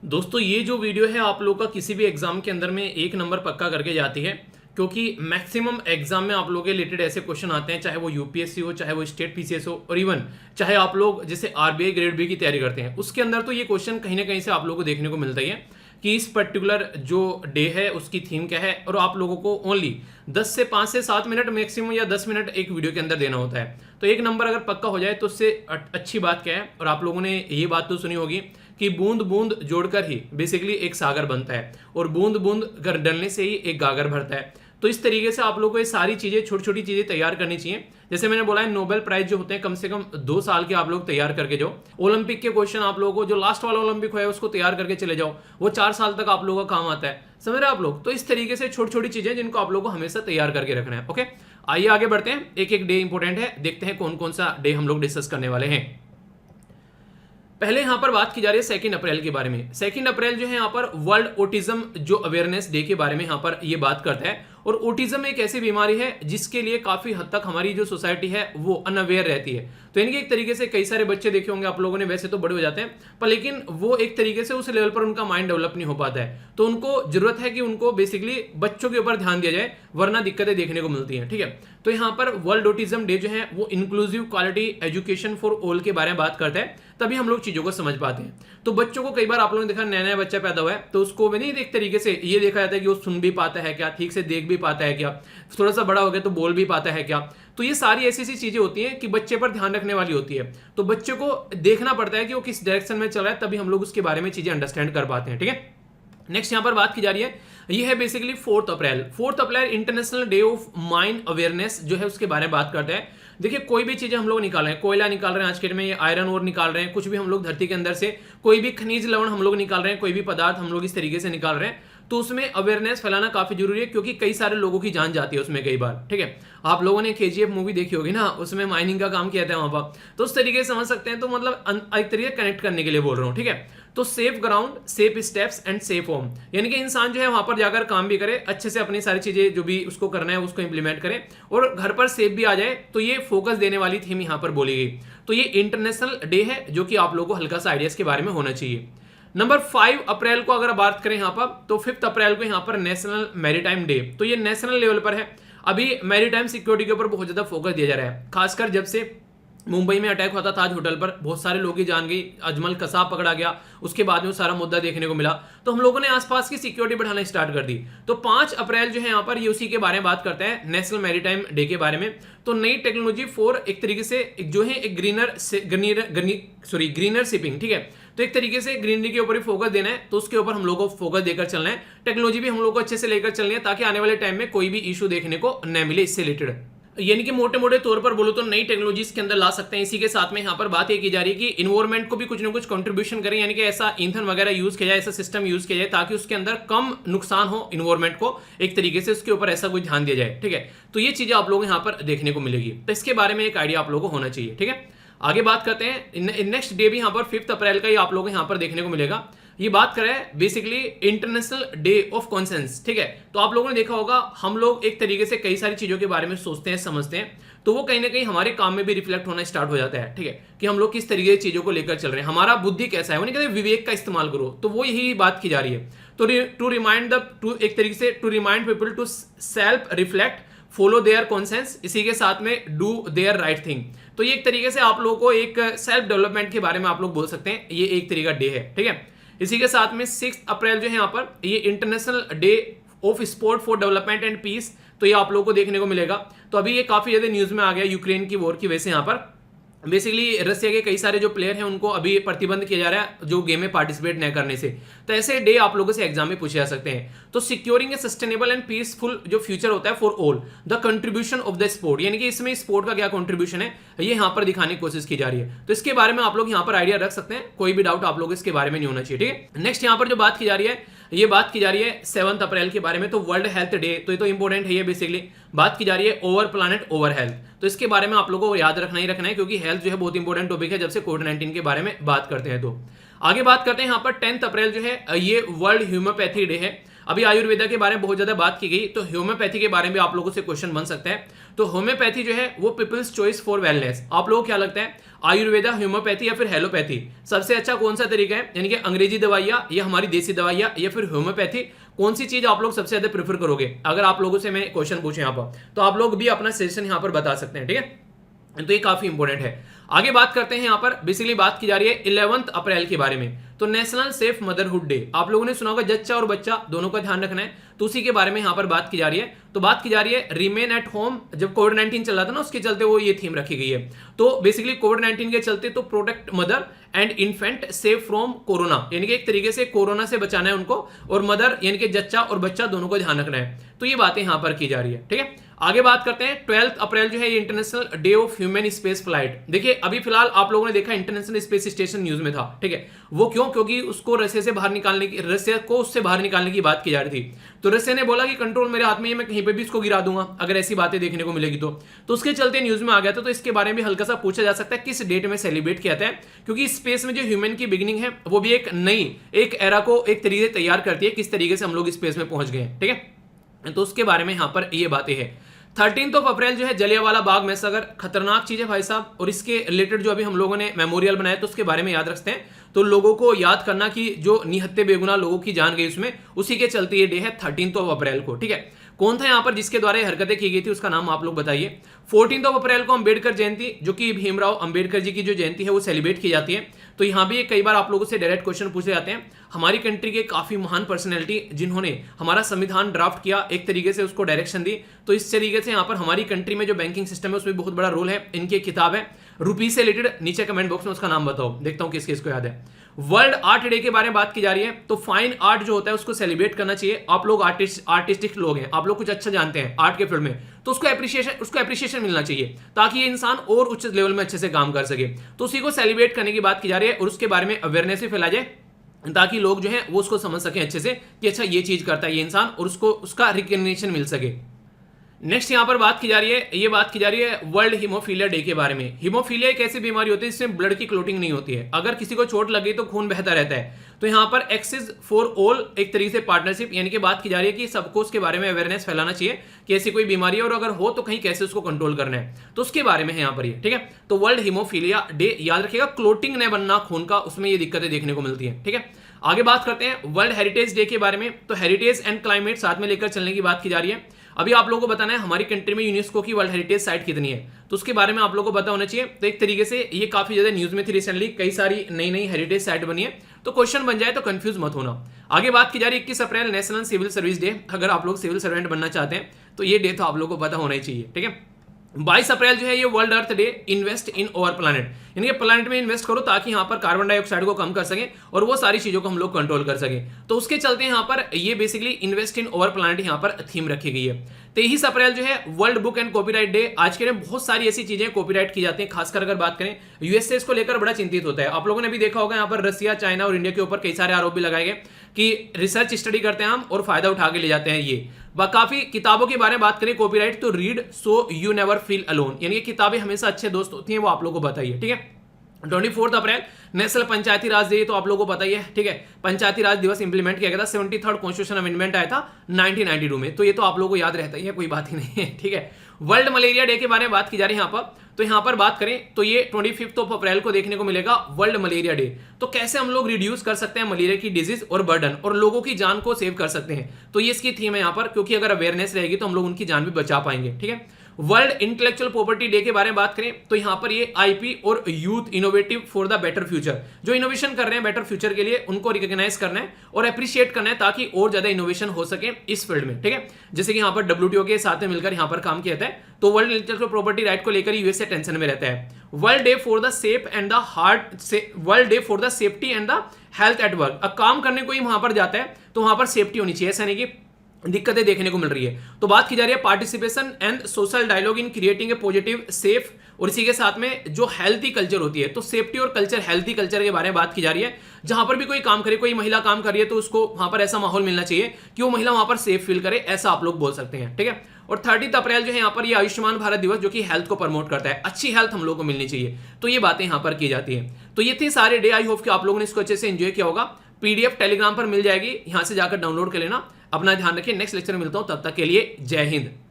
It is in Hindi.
दोस्तों ये जो वीडियो है आप लोग का किसी भी एग्जाम के अंदर में एक नंबर पक्का करके जाती है, क्योंकि मैक्सिमम एग्जाम में आप लोगों के रिलेटेड ऐसे क्वेश्चन आते हैं, चाहे वो यूपीएससी हो, चाहे वो स्टेट पीसीएस हो, और इवन चाहे आप लोग जैसे आरबीआई ग्रेड बी की तैयारी करते हैं, उसके अंदर तो ये क्वेश्चन कहीं ना कहीं से आप लोगों को देखने को मिलता ही है कि इस पर्टिकुलर जो डे है उसकी थीम क्या है, और आप लोगों को ओनली 10 से 5 से 7 मिनट मैक्सिमम या 10 मिनट एक वीडियो के अंदर देना होता है। तो एक नंबर अगर पक्का हो जाए तो उससे अच्छी बात क्या है। और आप लोगों ने ये बात तो सुनी होगी कि बूंद बूंद जोड़कर ही बेसिकली एक सागर बनता है, और बूंद बूंद घर डलने से ही एक गागर भरता है। तो इस तरीके से आप लोगों को ये सारी चीजें, छोटी छोटी चीजें तैयार करनी चाहिए। जैसे मैंने बोला है, नोबेल प्राइज जो होते हैं कम से कम 2 साल के आप लोग तैयार करके जाओ। ओलंपिक के क्वेश्चन आप लोगों को, जो लास्ट वाला ओलंपिक है उसको तैयार करके चले जाओ, वो 4 साल तक आप लोगों का काम आता है। समझ रहे हैं आप लोग? तो इस तरीके से छोटी छोटी चीजें जिनको आप लोगों को हमेशा तैयार करके रखना है। ओके, आइए आगे बढ़ते हैं। एक एक डे इंपॉर्टेंट है, देखते हैं कौन कौन सा डे हम लोग डिस्कस करने वाले हैं। पहले यहां पर बात की जा रही है 2 अप्रैल के बारे में। 2 अप्रैल जो है यहां पर वर्ल्ड ऑटिज्म जो अवेयरनेस डे के बारे में यहां पर ये बात करता है। और ऑटिज्म एक ऐसी बीमारी है जिसके लिए काफी हद तक हमारी जो सोसाइटी है वो अनअवेयर रहती है। तो इनके एक तरीके से कई सारे बच्चे देखे होंगे आप लोगों ने, वैसे तो बड़े हो जाते हैं पर लेकिन वो एक तरीके से उस लेवल पर उनका माइंड डेवलप नहीं हो पाता है। तो उनको जरूरत है कि उनको बेसिकली बच्चों के ऊपर ध्यान दिया जाए, वरना दिक्कतें देखने को मिलती हैं। ठीक है, तो यहाँ पर वर्ल्ड ऑटिज्म डे जो है वो inclusive quality education for all के बारे में बात करता है, तभी हम लोग चीजों को समझ पाते हैं। तो बच्चों को कई बार आप लोगों ने देखा, नया नया बच्चा पैदा हुआ है तो उसको भी नहीं एक तरीके से ये देखा जाता है कि वो सुन भी पाता है क्या, ठीक से देख भी पाता है क्या, थोड़ा सा बड़ा हो गया तो बोल भी पाता है क्या। तो ये सारी ऐसी ऐसी चीजें होती हैं कि बच्चे पर ध्यान रखने वाली होती है। तो बच्चे को देखना पड़ता है कि वो किस डायरेक्शन में चल रहा है, तभी हम लोग उसके बारे में चीजें अंडरस्टैंड कर पाते हैं। ठीक है, नेक्स्ट यहां पर बात की जा रही है, ये है basically 4 April. 4 April international day of mine awareness जो है उसके बारे में बात करते हैं। देखिए कोई भी चीजें हम लोग निकाल रहे हैं, कोयला निकाल रहे हैं आज के डेट में, ये आयरन ओर निकाल रहे हैं, कुछ भी हम लोग धरती के अंदर से कोई भी खनिज लवण हम लोग निकाल रहे हैं, कोई भी पदार्थ हम लोग इस तरीके से निकाल रहे हैं, तो उसमें अवेयरनेस फैलाना काफी जरूरी है, क्योंकि कई सारे लोगों की जान जाती है उसमें कई बार। ठीक है, आप लोगों ने केजीएफ मूवी देखी होगी ना, उसमें माइनिंग का काम किया था वहां पर, तो उस तरीके से समझ सकते हैं। तो मतलब एक तरीके कनेक्ट करने के लिए बोल रहा हूं। ठीक है, तो safe ground, safe steps and safe home, यानी कि इंसान जो है वहां पर जाकर काम भी करे, अच्छे से अपनी सारी चीजें जो भी उसको करना है उसको इंप्लीमेंट करे, और घर पर सेफ भी आ जाए। तो ये फोकस देने वाली थीम यहां पर बोली गई। तो ये इंटरनेशनल डे है जो कि आप लोगों को हल्का सा आइडियाज के बारे में होना चाहिए। नंबर 5 अप्रैल को अगर बात करें यहां पर, तो 5 अप्रैल को यहां पर नेशनल मैरीटाइम डे। तो ये नेशनल लेवल पर है। अभी मैरीटाइम सिक्योरिटी के ऊपर बहुत ज्यादा फोकस दिया जा रहा है, खासकर जब से मुंबई में अटैक हुआ था ताज होटल पर, बहुत सारे लोगों की जान गई, अजमल कसाब पकड़ा गया, उसके बाद में वो सारा मुद्दा देखने को मिला, तो हम लोगों ने आसपास की सिक्योरिटी बढ़ाना स्टार्ट कर दी। तो 5 अप्रैल जो है यहाँ पर ये उसी के बारे में बात करते हैं, नेशनल मैरीटाइम डे के बारे में। तो नई टेक्नोलॉजी फॉर एक तरीके से जो है एक ग्रीनर शिपिंग। ठीक है, तो एक तरीके से ग्रीनरी के ऊपर ही फोकस देना है, तो उसके ऊपर हम लोगों को फोकस देकर चलना है। टेक्नोलॉजी भी हम लोग को अच्छे से लेकर चलनी है, ताकि आने वाले टाइम में कोई भी इशू देखने को न मिले इससे रिलेटेड। यानी कि मोटे मोटे तौर पर बोलो तो नई टेक्नोलॉजीज के अंदर ला सकते हैं। इसी के साथ में यहाँ पर बात ये की जा रही है कि इन्वायरमेंट को भी कुछ ना कुछ कंट्रीब्यूशन करें, यानी कि ऐसा ईंधन वगैरह यूज किया जाए, ऐसा सिस्टम यूज किया जाए ताकि उसके अंदर कम नुकसान हो इन्वायरमेंट को, एक तरीके से उसके ऊपर ऐसा कुछ ध्यान दिया जाए। ठीक है, तो ये चीजें आप लोग यहाँ पर देखने को मिलेगी, तो इसके बारे में एक आइडिया आप लोगों को होना चाहिए। ठीक है, आगे बात करते हैं। नेक्स्ट डे भी यहाँ पर 5 अप्रैल का ही आप लोग यहाँ पर देखने को मिलेगा। ये बात करें basically international day of conscience. ठीक है, तो आप लोगों ने देखा होगा हम लोग एक तरीके से कई सारी चीजों के बारे में सोचते हैं, समझते हैं, तो वो कहीं ना कहीं हमारे काम में भी रिफ्लेक्ट होना स्टार्ट हो जाता है। ठीक है, कि हम लोग किस तरीके से चीजों को लेकर चल रहे हैं, हमारा बुद्धि कैसा है, वो नहीं कहते विवेक का इस्तेमाल करो, तो वो यही बात की जा रही है। तो एक तरीके से to remind people to self reflect, follow their conscience, इसी के साथ में डू देयर राइट थिंग। तो ये एक तरीके से आप लोगों को एक सेल्फ डेवलपमेंट के बारे में आप लोग बोल सकते हैं, ये एक तरीका डे है। ठीक है, इसी के साथ में 6 अप्रैल जो है यहाँ पर ये international day of sport for development and peace, तो ये आप लोगों को देखने को मिलेगा। तो अभी ये काफी ज्यादा न्यूज में आ गया यूक्रेन की वॉर की वजह से। यहाँ पर बेसिकली रशिया के कई सारे जो प्लेयर हैं उनको अभी प्रतिबंध किया जा रहा है जो गेम में पार्टिसिपेट न करने से। तो ऐसे डे आप लोगों से एग्जाम में पूछे जा सकते हैं। तो securing A sustainable and peaceful जो फ्यूचर होता है for all, the contribution of the sport, यानी कि इसमें स्पोर्ट का क्या कंट्रीब्यूशन है ये यहाँ पर दिखाने की कोशिश की जा रही है। तो इसके बारे में आप लोग यहाँ पर आइडिया रख सकते हैं, कोई भी डाउट आप लोग इसके बारे में नहीं होना चाहिए। ठीक है, नेक्स्ट यहाँ पर जो बात की जा रही है, ये बात की जा रही है 7 अप्रैल के बारे में। तो वर्ल्ड हेल्थ डे, तो ये तो इंपॉर्टेंट है। ये बेसिकली बात की जा रही है ओवर प्लानेट ओवर हेल्थ, तो इसके बारे में आप लोगों को याद रखना ही रखना है, क्योंकि हेल्थ जो है बहुत इंपॉर्टेंट टॉपिक है जब से कोविड-19 के बारे में बात करते हैं। तो आगे बात करते हैं यहाँ पर 10 अप्रैल जो है ये वर्ल्ड ह्यूमोपैथी डे है। अभी आयुर्वेदा के बारे में बहुत ज्यादा बात की गई, तो होम्योपैथी के बारे में आप लोगों से क्वेश्चन बन सकता है। तो होम्योपैथी जो है वो पीपल्स चॉइस फॉर वेलनेस। आप लोगों को क्या लगता है, आयुर्वेदा, होम्योपैथी या फिर हेलोपैथी, सबसे अच्छा कौन सा तरीका है? यानी कि अंग्रेजी दवाइयाँ या हमारी देसी दवाइयाँ या फिर होम्योपैथी, कौन सी चीज आप लोग सबसे ज्यादा प्रेफर करोगे? अगर आप लोगों से मैं क्वेश्चन पूछे यहाँ पर, तो आप लोग भी अपना सजेशन यहाँ पर बता सकते हैं, ठीक है? तो ये काफी इंपॉर्टेंट है। आगे बात करते हैं, यहाँ पर बेसिकली बात की जा रही है 11 अप्रैल के बारे में। तो नेशनल सेफ मदरहुड डे, आप लोगों ने सुना होगा, जच्चा और बच्चा दोनों का ध्यान रखना है, तो उसी के बारे में यहाँ पर बात की जा रही है। तो बात की जा रही है रिमेन एट होम, जब कोविड-19 चल रहा था ना, उसके चलते वो ये थीम रखी गई है। तो बेसिकली कोविड-19 के चलते तो protect mother and infant safe from corona, यानी कि एक तरीके से कोरोना से बचाना है उनको, और मदर यानी कि जच्चा और बच्चा दोनों का ध्यान रखना है। तो ये बातें यहाँ पर की जा रही है, ठीक है? आगे बात करते हैं 12 अप्रैल जो है ये international day of human space flight. देखिए अभी फिलहाल आप लोगों ने देखा इंटरनेशनल स्पेस स्टेशन न्यूज में था, ठीक है? वो क्यों? क्योंकि उसको रसिया से बाहर निकालने की, रसिया को उससे बाहर निकालने की बात की जा रही थी। तो रसिया ने बोला कि कंट्रोल मेरे हाथ में है, मैं कहीं पे भी इसको गिरा दूंगा अगर ऐसी बातें देखने को मिलेगी तो उसके चलते न्यूज में आ गया था। तो इसके बारे में हल्का सा पूछा जा सकता है किस डेट में सेलिब्रेट किया था, क्योंकि स्पेस में जो ह्यूमन की बिगिनिंग है वो भी एक नई एक एरा को एक तरीके से तैयार करती है, किस तरीके से हम लोग स्पेस में पहुंच गए, ठीक है? तो उसके बारे में यहाँ पर ये बातें हैं। 13 अप्रैल जो है जलियांवाला बाग मैसेकर, खतरनाक चीज है भाई साहब, और इसके रिलेटेड जो अभी हम लोगों ने मेमोरियल बनाया तो उसके बारे में याद रखते हैं। तो लोगों को याद करना कि जो निहत्थे बेगुनाह लोगों की जान गई उसमें, उसी के चलते ये डे है 13 अप्रैल को, ठीक है? कौन था यहाँ पर जिसके द्वारा हरकतें की गई थी, उसका नाम आप लोग बताइए। 14 अप्रैल को अंबेडकर जयंती, जो कि भीमराव अंबेडकर जी की जो जयंती है वो सेलिब्रेट की जाती है। तो यहाँ भी कई बार आप लोगों से डायरेक्ट क्वेश्चन पूछे जाते हैं। हमारी कंट्री के काफी महान पर्सनैलिटी जिन्होंने हमारा संविधान ड्राफ्ट किया, एक तरीके से उसको डायरेक्शन दी, तो इस तरीके से यहाँ पर हमारी कंट्री में जो बैंकिंग सिस्टम है उसमें बहुत बड़ा रोल है। इनकी एक किताब है रुपी से रिलेटेड, नीचे कमेंट बॉक्स में उसका नाम बताओ, देखता हूँ किस किस को याद है। वर्ल्ड आर्ट डे के बारे में बात की जा रही है। तो फाइन आर्ट जो होता है उसको सेलिब्रेट करना चाहिए। आप लोग आर्टिस्टिक लोग हैं, आप लोग कुछ अच्छा जानते हैं आर्ट के फील्ड में, तो उसको एप्रिशिएशन मिलना चाहिए ताकि ये इंसान और उच्च लेवल में अच्छे से काम कर सके। तो उसी को सेलिब्रेट करने की बात की जा रही है और उसके बारे में अवेयरनेस भी फैला जाए ताकि लोग जो है वो उसको समझ सकें अच्छे से कि अच्छा ये चीज करता है ये इंसान, और उसको उसका रिकग्निशन मिल सके। नेक्स्ट यहाँ पर बात की जा रही है, ये बात की जा रही है वर्ल्ड हीमोफीलिया डे के बारे में। हीमोफीलिया एक ऐसी बीमारी होती है जिसमें ब्लड की क्लोटिंग नहीं होती है। अगर किसी को चोट लग गई तो खून बहता रहता है। तो यहाँ पर एक्सिस फॉर ऑल एक तरीके से पार्टनरशिप, यानी कि बात की जा रही है कि सबको उसके बारे में अवेयरनेस फैलाना चाहिए कि ऐसी कोई बीमारी है और अगर हो तो कहीं कैसे उसको कंट्रोल करना है, तो उसके बारे में है यहाँ पर ये, ठीक है? तो वर्ल्ड हीमोफीलिया डे याद रखिएगा, क्लोटिंग न बनना खून का, उसमें ये दिक्कतें देखने को मिलती है, ठीक है? आगे बात करते हैं वर्ल्ड हेरिटेज डे के बारे में। तो हेरिटेज एंड क्लाइमेट साथ में लेकर चलने की बात की जा रही है। अभी आप लोगों को बताना है हमारी कंट्री में यूनेस्को की वर्ल्ड हेरिटेज साइट कितनी है, तो उसके बारे में आप लोगों को पता होना चाहिए। तो एक तरीके से ये काफी ज्यादा न्यूज में थी रिसेंटली, कई सारी नई नई हेरिटेज साइट बनी है, तो क्वेश्चन बन जाए तो कंफ्यूज मत होना। आगे बात की जा रही है 21 अप्रैल नेशनल सिविल सर्विस डे। अगर आप लोग सिविल सर्वेंट बनना चाहते हैं तो ये डे तो आप लोगों को पता होना ही चाहिए, ठीक है? 22 अप्रैल जो है ये world earth day, invest in over planet, यानी कि प्लानट में इन्वेस्ट करो ताकि यहाँ पर कार्बन डाइऑक्साइड को कम कर सकें और वो सारी चीजों को हम लोग कंट्रोल कर सकें। तो उसके चलते यहाँ पर ये basically invest in over planet यहाँ पर थीम रखी गई है। 23 अप्रैल जो है world book and copyright day. आज के दिन बहुत सारी ऐसी चीजें कॉपीराइट की जाती हैं, खासकर अगर बात करें यूएसए इसको लेकर बड़ा चिंतित होता है। आप लोगों ने भी देखा होगा यहाँ पर रसिया, चाइना और इंडिया के ऊपर कई सारे आरोप भी लगाए गए कि रिसर्च स्टडी करते हैं हम और फायदा उठा के ले जाते हैं। ये काफी किताबों के बारे में बात करें कॉपीराइट, तो read so you never feel alone, यानी कि किताबें हमेशा अच्छे दोस्त होती हैं, वो आप लोगों को बताइए, ठीक है? 24 अप्रैल नेशनल पंचायती राज डे, तो आप लोगों को पता ही है, ठीक है? पंचायती राज दिवस इंप्लीमेंट किया गया था, 73rd कॉन्स्टिट्यूशन अमेंडमेंट आया था 1992 में, तो ये तो आप लोगों को याद रहता ही है, कोई बात ही नहीं है, ठीक है? वर्ल्ड मलेरिया डे के बारे में बात की जा रही है यहाँ पर। तो यहाँ पर बात करें तो ये 25 अप्रैल को देखने को मिलेगा वर्ल्ड मलेरिया डे। तो कैसे हम लोग रिड्यूस कर सकते हैं मलेरिया की डिजीज और बर्डन और लोगों की जान को सेव कर सकते हैं, तो ये इसकी थीम है यहाँ पर, क्योंकि अगर अवेयरनेस रहेगी तो हम लोग उनकी जान भी बचा पाएंगे, ठीक है? वर्ल्ड इंटेलेक्चुअल प्रॉपर्टी डे के बारे में बात करें तो यहाँ पर ये आईपी और youth innovative for the better future, जो इनोवेशन कर रहे हैं बेटर फ्यूचर के लिए, उनको रिकॉग्नाइज करना है और अप्रिशिएट करना है ताकि और ज्यादा इनोवेशन हो सके इस फील्ड में, ठीक है? जैसे कि यहाँ पर WTO के साथ में मिलकर यहाँ पर काम किया जाता है। तो वर्ल्ड इंटेलेक्चुअल प्रॉपर्टी राइट को लेकर यूएसए टेंशन में रहता है। World day for the safe and the world day for the safety and the health at work. अब काम करने को ही वहां पर जाता है तो वहां पर सेफ्टी होनी चाहिए, ऐसा नहीं कि दिक्कतें देखने को मिल रही है। तो बात की जा रही है participation and social dialogue in creating a positive safe और इसी के साथ में जो हेल्थी कल्चर होती है, तो सेफ्टी और कल्चर, हेल्थी कल्चर के बारे में बात की जा रही है। जहां पर भी कोई काम करे, कोई महिला काम कर रही है, तो उसको वहां पर ऐसा माहौल मिलना चाहिए कि वो महिला वहां पर सेफ फील करे, ऐसा आप लोग बोल सकते हैं। ठीक है। और 30 अप्रैल जो है यहाँ पर ये आयुष्मान भारत दिवस, जो कि हेल्थ को प्रमोट करता है, अच्छी हेल्थ हम लोग को मिलनी चाहिए, तो ये बातें यहाँ पर की जाती है। तो ये थे सारे डे। आई होप कि आप लोगों ने इसको अच्छे से एंजॉय किया होगा। पीडीएफ टेलीग्राम पर मिल जाएगी, यहां से जाकर डाउनलोड कर लेना। अपना ध्यान रखिए, नेक्स्ट लेक्चर में मिलता हूं, तब तक के लिए जय हिंद।